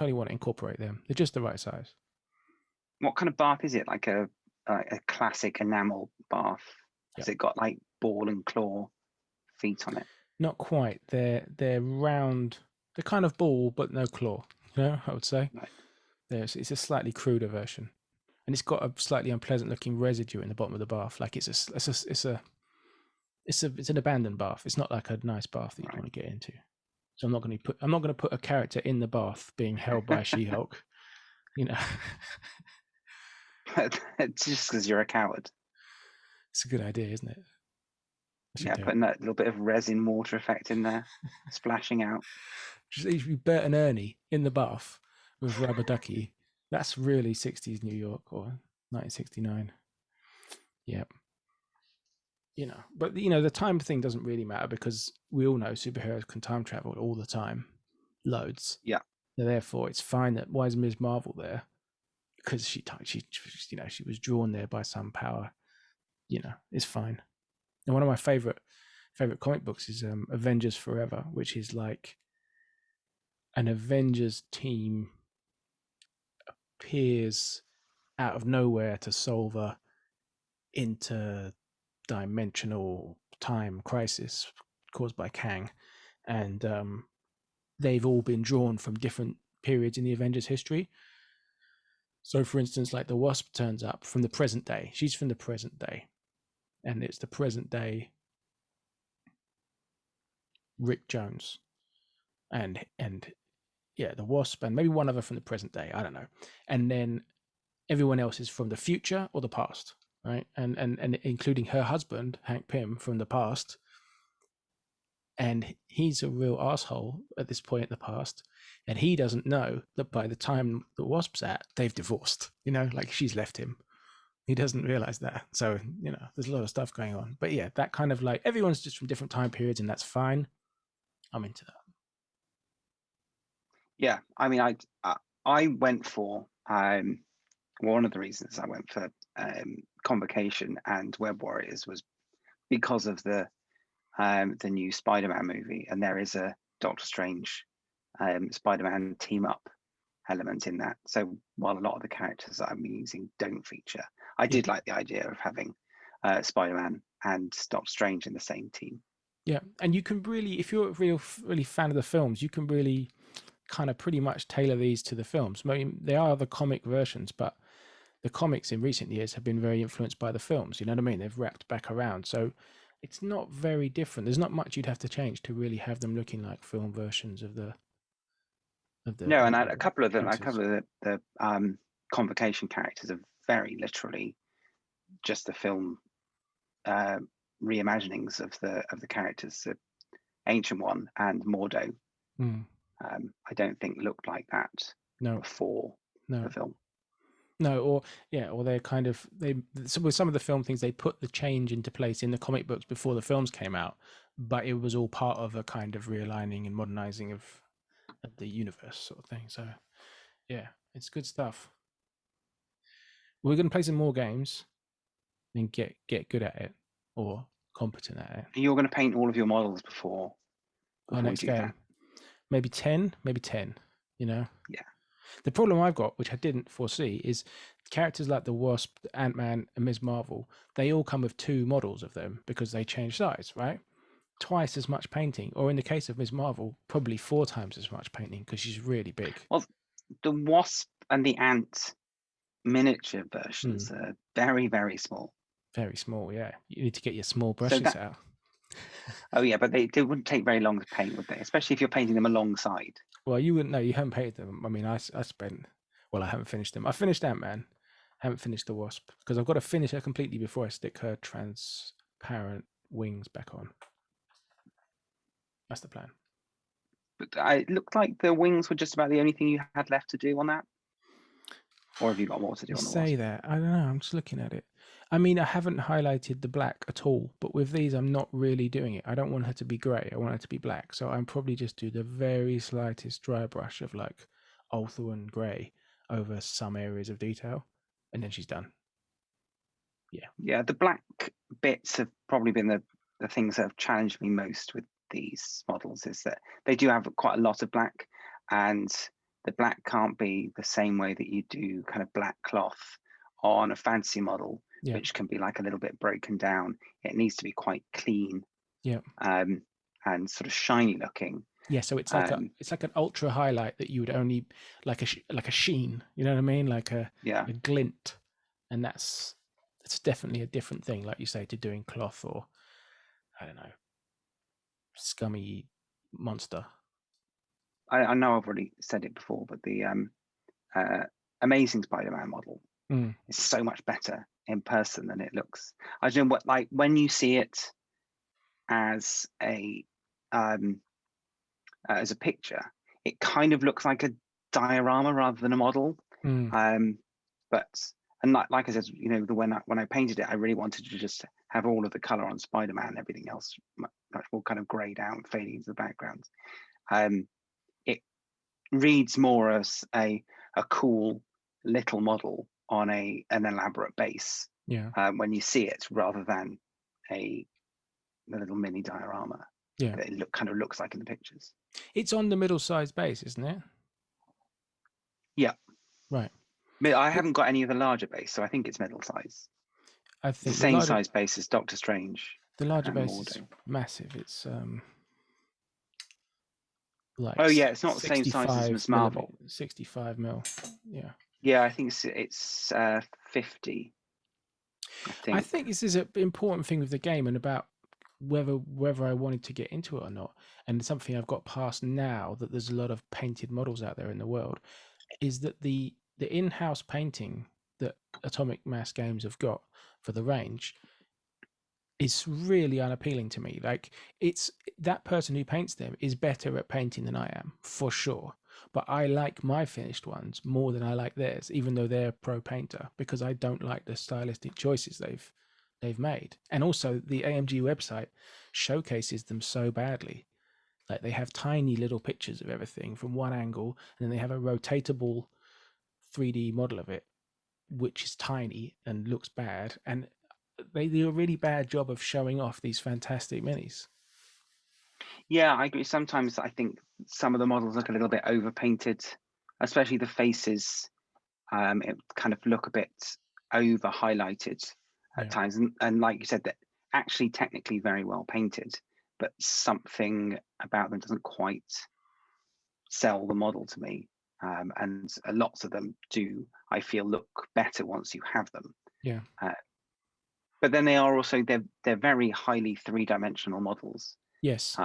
want to incorporate them. They're just the right size. What kind of bath is it? Like a classic enamel bath? Has it got like ball and claw feet on it? Not quite. They're round. They're kind of ball, but no claw. You know, I would say. Right. It's a slightly cruder version, and it's got a slightly unpleasant looking residue in the bottom of the bath. Like it's an abandoned bath. It's not like a nice bath that you want to get into. So I'm not going to put a character in the bath being held by She-Hulk. You know, It's just because you're a coward. it's a good idea, isn't it? Yeah, putting that little bit of resin water effect in there, splashing out. Just Bert and Ernie in the bath with Rubber Ducky. That's really 60s New York or 1969. Yep. You know, but the time thing doesn't really matter because we all know superheroes can time travel all the time, loads. Yeah. So therefore, it's fine that why is Ms. Marvel there? Because she was drawn there by some power. It's fine. And one of my favorite comic books is Avengers Forever, which is like an Avengers team appears out of nowhere to solve a interdimensional time crisis caused by Kang, and they've all been drawn from different periods in the Avengers history. So, for instance, like the Wasp turns up from the present day. She's from the present day, and it's the present day Rick Jones, and yeah, the Wasp, and maybe one other from the present day. I don't know. And then everyone else is from the future or the past, right? And including her husband Hank Pym from the past, and he's a real asshole at this point in the past, and he doesn't know that by the time the Wasp's at, they've divorced. Like she's left him. He doesn't realize that. So there's a lot of stuff going on. But yeah, that kind of like everyone's just from different time periods, and that's fine. I'm into that. Yeah, I mean, I went for one of the reasons I went for Convocation and Web Warriors was because of the new Spider-Man movie, and there is a Doctor Strange Spider-Man team up element in that. So while a lot of the characters that I'm using don't feature, I did like the idea of having Spider-Man and Doctor Strange in the same team. Yeah, and you can really, if you're really fan of the films, you can really kind of pretty much tailor these to the films. I mean, they are the comic versions, but the comics in recent years have been very influenced by the films. You know what I mean? They've wrapped back around, so it's not very different. There's not much you'd have to change to really have them looking like film versions of the No, and of a the couple of them, a characters. couple of the convocation characters are very literally just the film reimaginings of the characters. The ancient one and Mordo, Mm. I don't think looked like that No, before the no. film. No, or yeah, or they're kind of so with some of the film things they put the change into place in the comic books before the films came out, but it was all part of a kind of realigning and modernizing of the universe sort of thing. So yeah, it's good stuff. We're going to play some more games and get good at it or competent at it. You're going to paint all of your models before Our we next do game, that. maybe 10, maybe 10. You know. Yeah. The problem I've got, which I didn't foresee, is characters like the Wasp, Ant-Man, and Ms. Marvel. They all come with 2 models of them because they change size, right? Twice as much painting, or in the case of Ms. Marvel, probably 4 times as much painting because she's really big. Well, the Wasp and the Ant miniature versions are very, very small. Very small, yeah. You need to get your small So brushes that, out. oh yeah, but they wouldn't take very long to paint, would they? Especially if you're painting them alongside. Well, you wouldn't know. You haven't painted them. I mean, I spent. Well, I haven't finished them. I finished Ant-Man. Haven't finished the Wasp because I've got to finish her completely before I stick her transparent wings back on. That's the plan. But it looked like the wings were just about the only thing you had left to do on that. Or have you got more to do You on the say Wasp? that. I don't know. I'm just looking at it. I mean, I haven't highlighted the black at all, but with these, I'm not really doing it. I don't want her to be grey. I want her to be black. So I'm probably just do the very slightest dry brush of like Ulthuan grey over some areas of detail, and then she's done. Yeah. Yeah, the black bits have probably been the things that have challenged me most with these models, is that they do have quite a lot of black, and the black can't be the same way that you do kind of black cloth on a fantasy model, Yeah. which can be like a little bit broken down. It needs to be quite clean, Yeah. and sort of shiny looking. Yeah, so it's like it's like an ultra highlight that you would only like a sheen, you know what I mean, like a glint, and it's definitely a different thing, like you say, to doing cloth or I don't know, scummy monster. I know I've already said it before, but the Amazing Spider-Man model is so much better in person than it looks. I don't know what, like when you see it as a picture, it kind of looks like a diorama rather than a model. But like I said, you know, when I painted it, I really wanted to just have all of the color on Spider-Man, everything else much more kind of grayed out, fading into the background. It reads more as a cool little model on an elaborate base. Yeah. When you see it, rather than a little mini diorama. Yeah. That it kind of looks like in the pictures. It's on the middle-sized base, isn't it? Yeah. Right. I haven't got any of the larger base, so I think it's middle size. I think the same size base as Doctor Strange. The larger base Mordo. is massive. It's like oh yeah, it's not the same size as Ms. Marvel. 65 mil. Yeah. Yeah, I think it's 50. I think this is an important thing with the game and about whether I wanted to get into it or not. And something I've got past now that there's a lot of painted models out there in the world is that the in-house painting that Atomic Mass Games have got for the range is really unappealing to me. Like, it's that person who paints them is better at painting than I am, for sure. But I like my finished ones more than I like theirs, even though they're a pro painter, because I don't like the stylistic choices they've made. And also the AMG website showcases them so badly. Like, they have tiny little pictures of everything from one angle, and then they have a rotatable 3D model of it, which is tiny and looks bad. And they do a really bad job of showing off these fantastic minis. Yeah, I agree. Sometimes I think some of the models look a little bit overpainted, especially the faces. It kind of look a bit over highlighted at times, and like you said, that actually technically very well painted, but something about them doesn't quite sell the model to me. and lots of them do, I feel, look better once you have them. Yeah. But then they are also they're very highly three-dimensional models. Yes.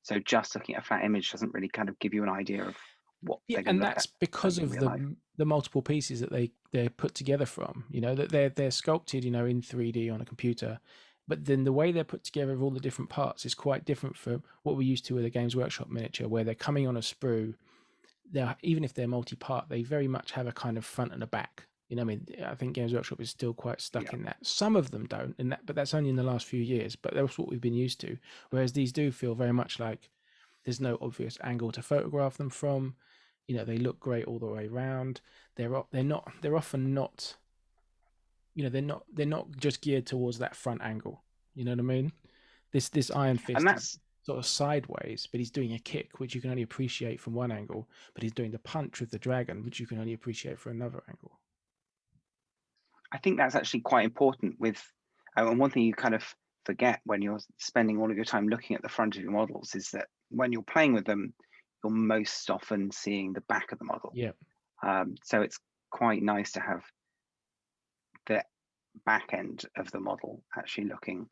So just looking at a flat image doesn't really kind of give you an idea of what Yeah, they're going and to look that's at because in of real life. the multiple pieces that they're put together from. You know, that they're sculpted, you know, in 3D on a computer, but then the way they're put together of all the different parts is quite different from what we're used to with a Games Workshop miniature, where they're coming on a sprue. They're, even if they're multi-part, they very much have a kind of front and a back. You know, I mean, I think Games Workshop is still quite stuck in that. Some of them don't, but that's only in the last few years. But that's what we've been used to. Whereas these do feel very much like there's no obvious angle to photograph them from. You know, they look great all the way around. They're often not. You know, they're not just geared towards that front angle. You know what I mean? This Iron And Fist is that's sort of sideways, but he's doing a kick, which you can only appreciate from one angle. But he's doing the punch with the dragon, which you can only appreciate from another angle. I think that's actually quite important with, and one thing you kind of forget when you're spending all of your time looking at the front of your models is that when you're playing with them, you're most often seeing the back of the model. Yeah. So it's quite nice to have the back end of the model actually looking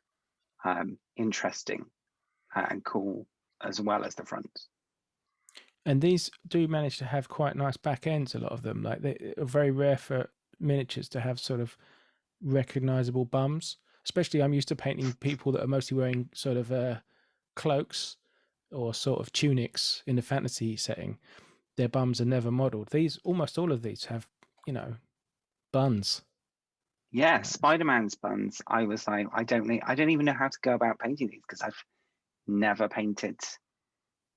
interesting and cool as well as the front. And these do manage to have quite nice back ends, a lot of them. Like, they are very rare for miniatures to have sort of recognizable bums. Especially, I'm used to painting people that are mostly wearing sort of cloaks or sort of tunics in the fantasy setting. Their bums are never modeled. These, almost all of these have, you know, buns. Yeah, Spider-Man's buns. I was like, I don't even know how to go about painting these because I've never painted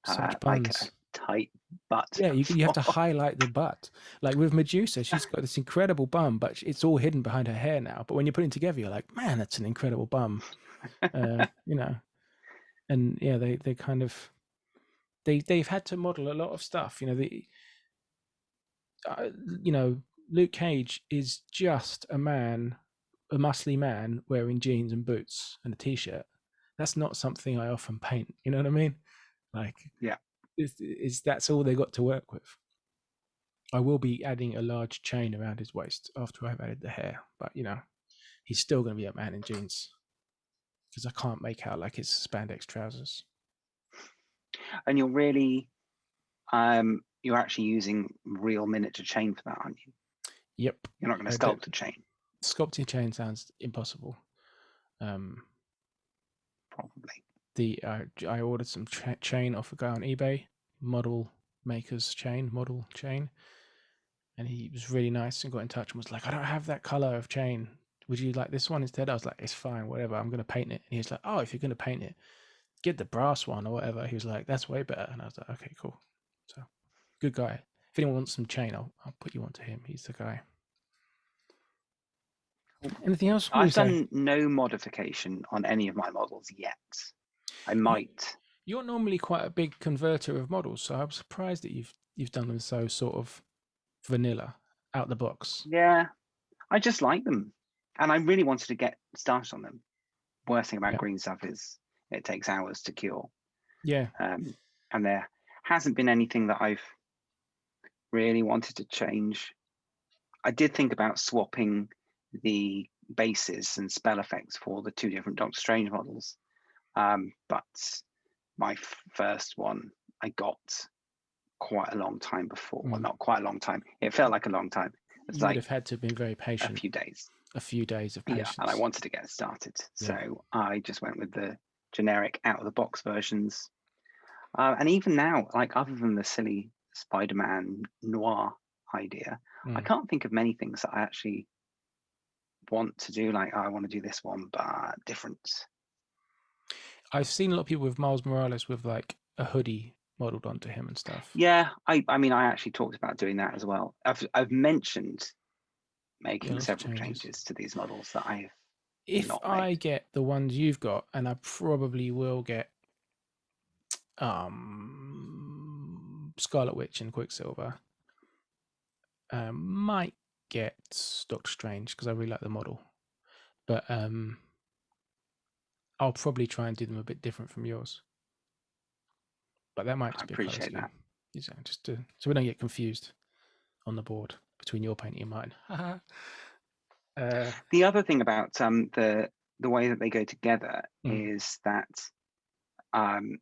Such like a buns. tight butt. Yeah, you have to before. highlight the butt. Like with Medusa, she's got this incredible bum, but it's all hidden behind her hair now. But when you put it together, you're like, man, that's an incredible bum. You know, and yeah, they kind of they've had to model a lot of stuff. You know, you know, Luke Cage is just a man, a muscly man wearing jeans and boots and a t-shirt. That's not something I often paint. You know what I mean? Like, Yeah. is that's all they got to work with. I will be adding a large chain around his waist after I've added the hair, but you know, he's still going to be a man in jeans because I can't make out like it's spandex trousers. And you're actually using real miniature chain for that, aren't you? Yep. You're not going to sculpt a chain. Sculpting chain sounds impossible. Probably. I ordered some chain off a guy on eBay, model chain, and he was really nice and got in touch and was like, I don't have that color of chain. Would you like this one instead? I was like, it's fine, whatever. I'm going to paint it. And he was like, oh, if you're going to paint it, get the brass one or whatever. He was like, that's way better. And I was like, okay, cool. So, good guy. If anyone wants some chain, I'll put you onto him. He's the guy. Anything else? I've done no modification on any of my models yet. I might. You're normally quite a big converter of models, so I'm surprised that you've done them so sort of vanilla, out the box. Yeah, I just like them, and I really wanted to get started on them. Worst thing about green stuff is it takes hours to cure. Yeah. And there hasn't been anything that I've really wanted to change. I did think about swapping the bases and spell effects for the two different Doctor Strange models, but my first one I got quite a long time before. Well, not quite a long time. It felt like a long time. You would have had to have been very patient. A few days. A few days of patience. Yeah, and I wanted to get started, so I just went with the generic out-of-the-box versions. And even now, like other than the silly Spider-Man Noir idea, I can't think of many things that I actually want to do. Like, I want to do this one, but different. I've seen a lot of people with Miles Morales with like a hoodie modeled onto him and stuff. Yeah, I mean, I actually talked about doing that as well. I've mentioned making several changes to these models that I've if not I made. get the ones you've got, and I probably will get Scarlet Witch and Quicksilver, might get Doctor Strange because I really like the model, but I'll probably try and do them a bit different from yours. But that might just be a colour scheme. Just so we don't get confused on the board between your painting and mine. The other thing about the way that they go together Mm. is that um,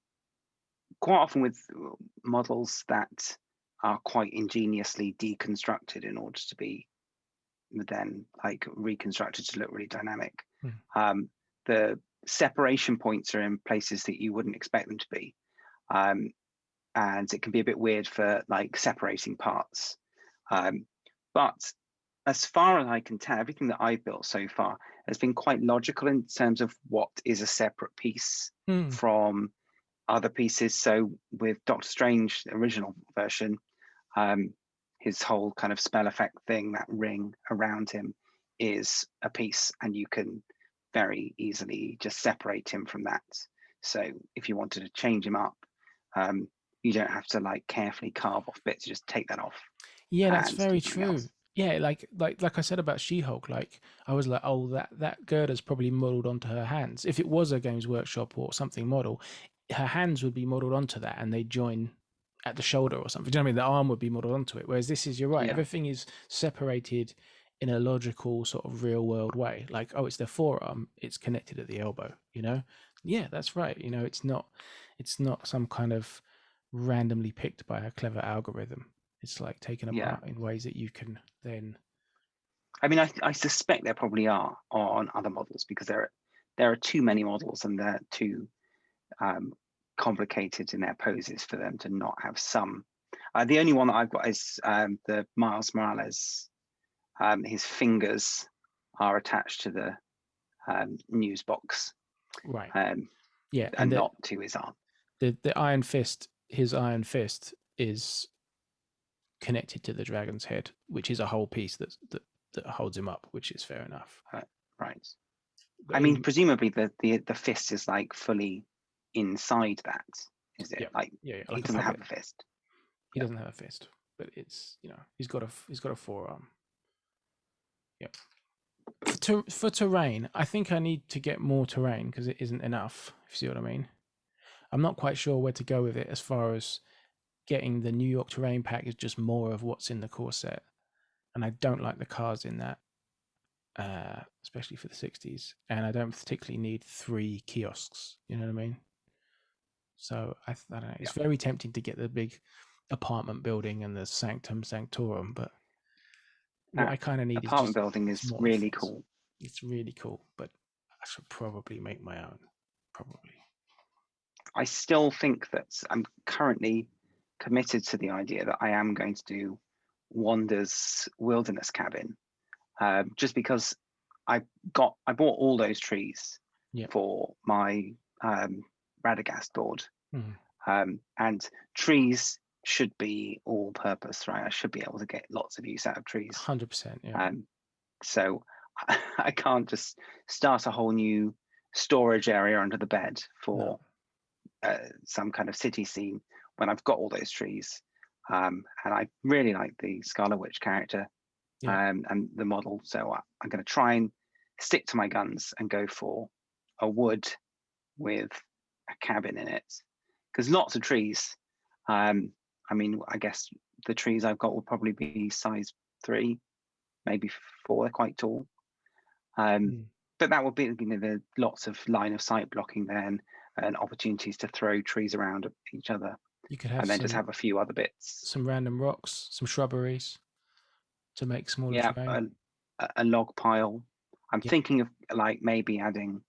quite often with models that are quite ingeniously deconstructed in order to be then like reconstructed to look really dynamic. Mm. The separation points are in places that you wouldn't expect them to be. And it can be a bit weird for like separating parts. But as far as I can tell, everything that I've built so far has been quite logical in terms of what is a separate piece Mm. from other pieces. So with Doctor Strange, the original version, his whole kind of spell effect thing, that ring around him, is a piece, and you can very easily just separate him from that. So if you wanted to change him up, you don't have to like carefully carve off bits. You just take that off Yeah, that's and do very something true. else. Yeah, like I said about She-Hulk, like I was like, oh, that girder's probably modeled onto her hands. If it was a Games Workshop or something model, her hands would be modeled onto that, and they join at the shoulder or something. Do you know what I mean? The arm would be modeled onto it. Whereas this is, you're right, Yeah, everything is separated in a logical sort of real world way. Like, oh, it's their forearm, it's connected at the elbow. You know? Yeah, that's right. You know, it's not some kind of randomly picked by a clever algorithm. It's like taken yeah. apart in ways that you can then. I mean, I suspect there probably are on other models because there are too many models and they're too um, complicated in their poses for them to not have some. The only one that I've got is the Miles Morales. His fingers are attached to the news box, Right. um, Yeah, and and not to his arm. the Iron Fist, his Iron Fist is connected to the dragon's head, which is a whole piece that holds him up, which is fair enough. Right. But I mean, in, presumably the fist is like fully inside that. Is it yeah, like yeah, he like a doesn't have puppet. a fist? He Yeah. doesn't have a fist, but it's, you know, he's got a forearm. Yeah. For terrain, I think I need to get more terrain because it isn't enough. If you see what I mean. I'm not quite sure where to go with it as far as getting the New York terrain pack is just more of what's in the core set, and I don't like the cars in that, especially for the 60s. And I don't particularly need 3 kiosks. You know what I mean? So I don't know. It's Yeah. very tempting to get the big apartment building and the sanctum sanctorum, but what That I kind of need is apartment just building is smaller really things. cool. It's really cool, but I should probably make my own. Probably. I still think that I'm currently committed to the idea that I am going to do Wanda's wilderness cabin, just because I bought all those trees Yeah. for my Radagast board, Mm. and trees should be all purpose, right? I should be able to get lots of use out of trees. 100%. Yeah. So I can't just start a whole new storage area under the bed No. for some kind of city scene when I've got all those trees. And I really like the Scarlet Witch character Yeah. and the model. So I'm going to try and stick to my guns and go for a wood with a cabin in it. Because lots of trees. I mean, I guess the trees I've got will probably be size 3, maybe 4. They're quite tall. Mm. But that would be, you know, the lots of line of sight blocking then and opportunities to throw trees around each other You could have and then just have a few other bits. some random rocks, some shrubberies to make smaller Yeah, terrain. a log pile. I'm Yeah. thinking of like maybe adding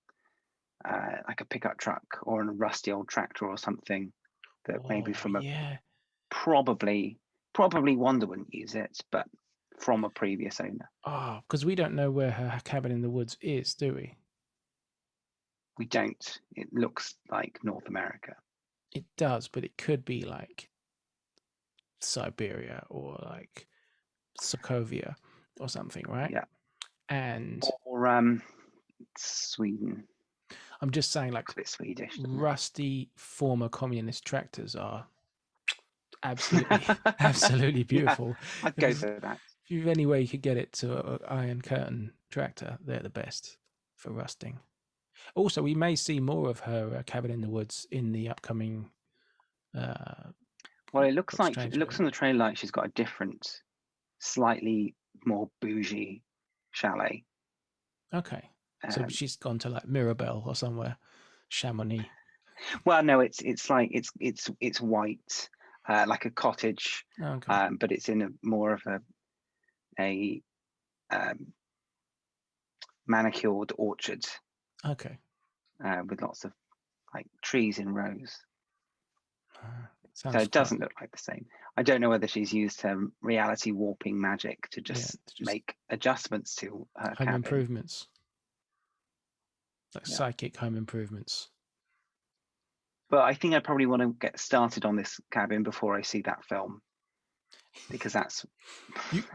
like a pickup truck or a rusty old tractor or something that maybe Oh from a yeah. probably Wanda wouldn't use it, but from a previous owner. Oh, because we don't know where her cabin in the woods is, do we? We don't. It looks like North America. It does, but it could be like Siberia or like Sokovia or something, right? Yeah. And Or Sweden. I'm just saying, like, Looks a bit Swedish, doesn't rusty former communist tractors are absolutely, it? absolutely Yeah, beautiful. I'd go If for that. you've any way you could get it to an Iron Curtain tractor, they're the best for rusting. Also, we may see more of her cabin in the woods in the upcoming uh, Well, it looks Looks like it strange looks here. on the trailer like she's got a different, slightly more bougie chalet. Okay. So Um, she's gone to like Mirabelle or somewhere, Chamonix. well, no, it's like it's white, like a cottage, Okay. but it's in a more of a um, manicured orchard Okay. with lots of like trees in rows. So Sounds it quite, doesn't look like the same. I don't know whether she's used her reality warping magic to yeah, just it's just make adjustments to her home cabin. improvements, like Yeah. psychic home improvements. But I think I probably want to get started on this cabin before I see that film because that's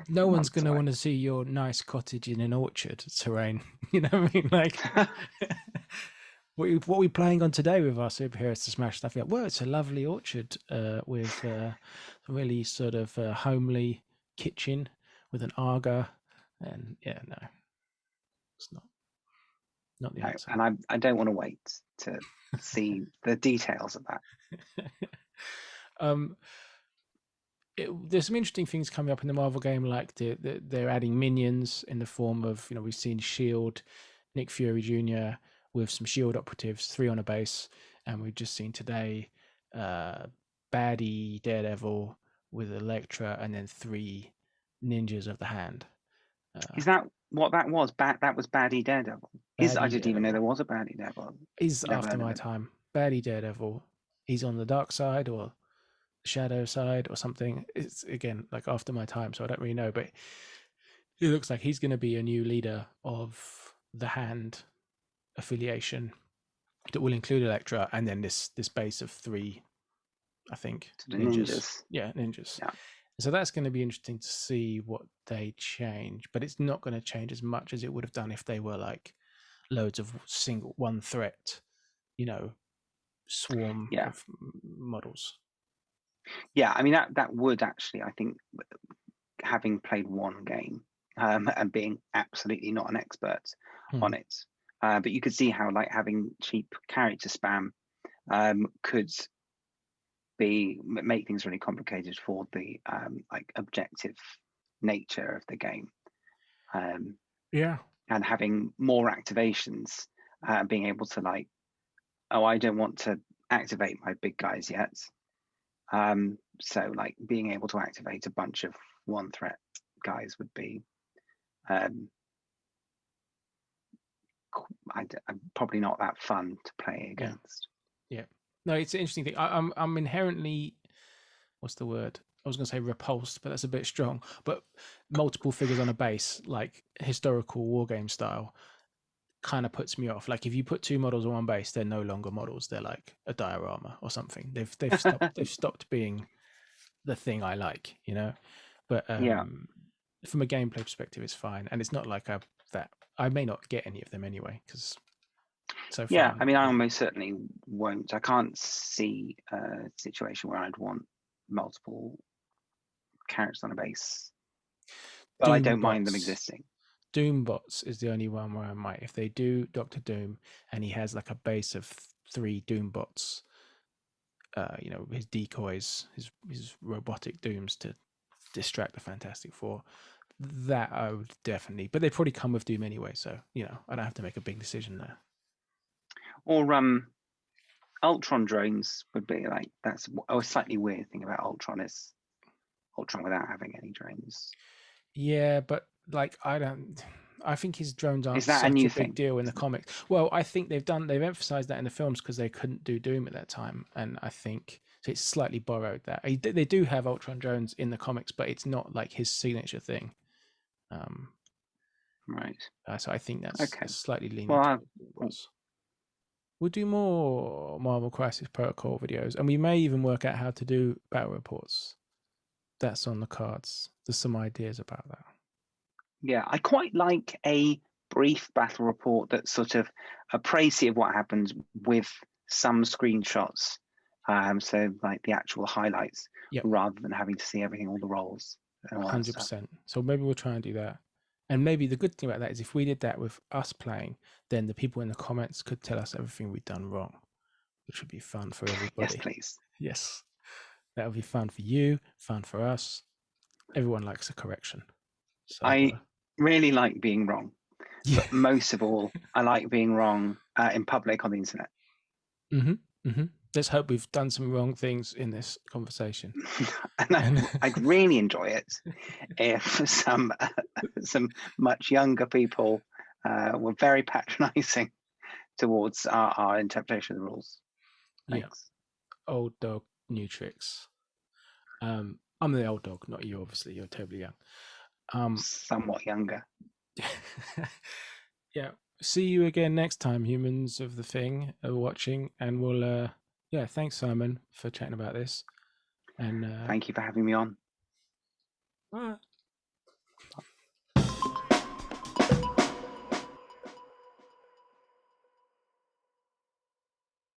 No one's months going to away. want to see your nice cottage in an orchard terrain. You know what I mean? Like, what are we playing on today with our superheroes to smash stuff up? Well, it's a lovely orchard with a really sort of homely kitchen with an Arga. And yeah, no, it's not the No, answer. and I don't want to wait to see the details of that. um, there's some interesting things coming up in the Marvel game, like they're adding minions in the form of, we've seen Shield, Nick Fury Jr. with some Shield operatives, 3 on a base, and we've just seen today baddie Daredevil with Elektra, and then 3 ninjas of the hand. Is that what that was? That was Baddie Daredevil. I Baddie didn't even know Daredevil there was a Baddie Daredevil. is Never after heard of my it. time. Baddie Daredevil, he's on the dark side or shadow side or something. It's again like after my time, so I don't really know, but it looks like he's going to be a new leader of the Hand affiliation that will include Elektra and then this base of 3, I think, To the ninjas. ninjas. Yeah, ninjas. Yeah. So that's going to be interesting to see what they change, but it's not going to change as much as it would have done if they were like loads of single one threat, swarm Yeah. of models. Yeah. I mean that would actually, I think, having played one game and being absolutely not an expert on it, but you could see how like having cheap character spam could make things really complicated for the like objective nature of the game. Yeah. And having more activations, being able to like, oh, I don't want to activate my big guys yet. So like being able to activate a bunch of 1 threat guys would be I'm probably not that fun to play Yeah. against. Yeah. No, it's an interesting thing. I'm inherently, what's the word? I was going to say repulsed, but that's a bit strong. But multiple figures on a base, like historical war game style, kind of puts me off. Like if you put 2 models on one base, they're no longer models. They're like a diorama or something. They've stopped being the thing I like, But Yeah. from a gameplay perspective, it's fine, and it's not like that. I may not get any of them anyway because so far Yeah, I'm I not mean, I playing. almost certainly won't. I can't see a situation where I'd want multiple characters on a base, but I don't mind them Doombots. existing. Doombots is the only one where I might. If they do Doctor Doom and he has like a base of 3 Doombots, his decoys, his robotic dooms to distract the Fantastic Four, that I would definitely. But they probably come with Doom anyway, so I don't have to make a big decision there. Or Ultron drones would be like that's a slightly weird thing about Ultron is Ultron without having any drones. Yeah, but like I think his drones Is aren't that a such new a big thing? deal in the comics. Well, I think they've emphasized that in the films because they couldn't do Doom at that time, and I think so it's slightly borrowed that. They do have Ultron drones in the comics, but it's not like his signature thing. Right. So I think that's Okay. slightly leaning Well, towards what it was. We'll do more Marvel Crisis Protocol videos, and we may even work out how to do battle reports. That's on the cards. There's some ideas about that. yeah, I quite like a brief battle report that's sort of a précis of what happens with some screenshots. So like the actual highlights, Yep. rather than having to see everything, all the roles and all that stuff. 100%. So maybe we'll try and do that. And maybe the good thing about that is if we did that with us playing, then the people in the comments could tell us everything we've done wrong, which would be fun for Yes, everybody. please. Yes. That'll be fun for you, fun for us. Everyone likes a correction. So I really like being wrong, yeah. but most of all, I like being wrong in public on the internet. Let's hope we've done some wrong things in this conversation. And I'd really enjoy it if some much younger people were very patronizing towards our interpretation of the rules. Thanks. Yeah. Old dog, new tricks. I'm the old dog, not you. Obviously, you're terribly young. Somewhat younger. Yeah. See you again next time, humans of the thing are watching, and we'll. Yeah. Thanks, Simon, for chatting about this. And thank you for having me on. bye.